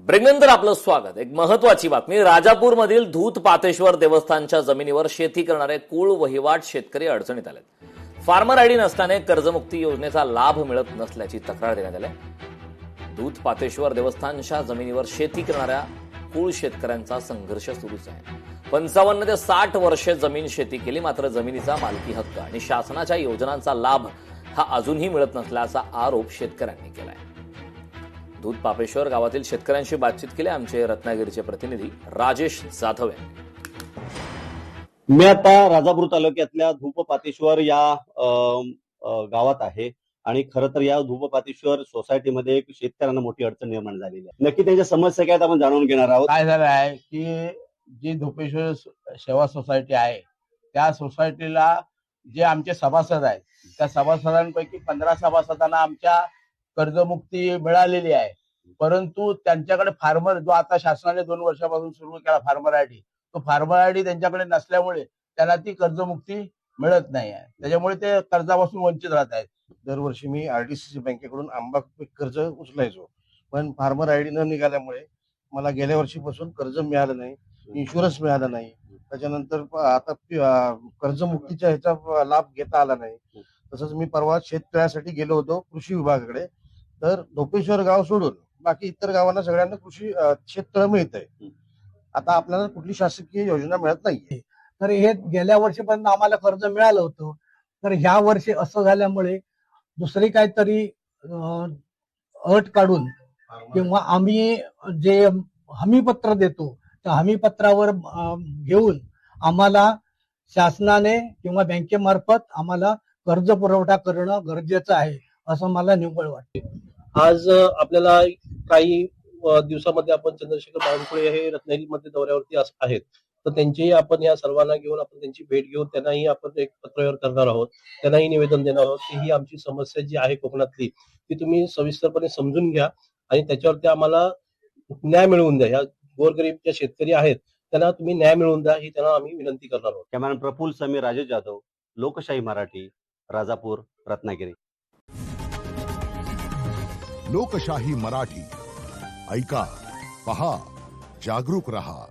ब्रेकनंतर आपलं स्वागत. एक महत्वाची बातमी. राजापूरमधील धूत पातेश्वर देवस्थानच्या जमिनीवर शेती करणारे कुळ वहिवाट शेतकरी अडचणीत आले. फार्मर आयडी नसल्याने कर्जमुक्ती योजनेचा लाभ मिळत नसल्याची तक्रार देण्यात आली. धूत पातेश्वर देवस्थानच्या जमिनीवर शेती करणाऱ्या कुळ शेतकऱ्यांचा संघर्ष सुरूच आहे. 55 ते 60 वर्षे जमीन शेती केली, मात्र जमिनीचा मालकी हक्क आणि शासनाच्या योजनांचा लाभ हा अजूनही मिळत नसल्याचा आरोप शेतकऱ्यांनी केलाय. धूत पापेश्वर गावातील शेतकऱ्यांशी बातचीत केली आमचे रत्नागिरीचे प्रतिनिधी राजेश जाधव यांनी. मी आता राजापूर तालुक्यातल्या धूपपातेश्वर या गावात आहे आणि खरं तर या धूपपातेश्वर सोसायटीमध्ये एक शेतकऱ्यांना मोठी अडचण निर्माण झालेली आहे. नक्की त्यांच्या समस्या काय आपण जाणून घेणार आहोत. काय झालं आहे की जी धूपेश्वर सेवा सोसायटी आहे त्या सोसायटीला जे आमचे सभासद आहेत त्या सभासदांपैकी 15 सभासदांना आमच्या कर्जमुक्ती मिळालेली आहे. परंतु त्यांच्याकडे फार्मर जो आता शासनाने 2 वर्षापासून सुरू केला फार्मर आयडी, तो फार्मर आयडी त्यांच्याकडे नसल्यामुळे त्यांना ती कर्जमुक्ती मिळत नाही आहे. त्याच्यामुळे ते कर्जापासून वंचित राहत आहेत. दरवर्षी मी आरडीसीसी बँकेकडून आंबा कर्ज उचलायचो, पण फार्मर आयडी न निघाल्यामुळे मला गेल्या वर्षीपासून कर्ज मिळालं नाही, इन्शुरन्स मिळाला नाही. त्याच्यानंतर आता कर्जमुक्तीच्या ह्याचा लाभ घेता आला नाही. तसंच मी परवा शेततळ्यासाठी गेलो होतो कृषी विभागाकडे, तर धोपेश्वर गाव सोडून बाकी इतर गावांना सगळ्यांना कृषी शेततळ मिळतंय. आता आपल्याला कुठली शासकीय योजना मिळत नाहीये. तर हे गेल्या वर्षीपर्यंत आम्हाला कर्ज मिळालं होतं, तर ह्या वर्षी असं झाल्यामुळे दुसरी काहीतरी अट काढून किंवा आम्ही जे हमीपत्र देतो त्या हमीपत्रावर घेऊन आम्हाला शासनाने किंवा बँकेमार्फत आम्हाला कर्ज पुरवठा करणं गरजेचं आहे असं मला निव्वळ वाटते. आज आपल्याला काही दिवसामध्ये आपण चंद्रशेखर बावनकुळे हे रत्नागिरीमध्ये दौऱ्यावरती आहेत, तर त्यांचीही आपण या सर्वांना घेऊन आपण त्यांची भेट घेऊन त्यांनाही आपण एक पत्रव्यवहार करणार आहोत, त्यांनाही निवेदन देणार आहोत की ही आमची समस्या जी आहे कोकणातली ती तुम्ही सविस्तरपणे समजून घ्या आणि त्याच्यावरती आम्हाला न्याय मिळवून द्या. ह्या गोरगरीब ज्या शेतकरी आहेत त्यांना तुम्ही न्याय मिळवून द्या ही त्यांना आम्ही विनंती करणार आहोत. कॅमेरामॅन प्रफुल्ल समीर, राजेश जाधव, लोकशाही मराठी, राजापूर, रत्नागिरी. लोकशाही मराठी ऐका, पहा, जागरूक रहा.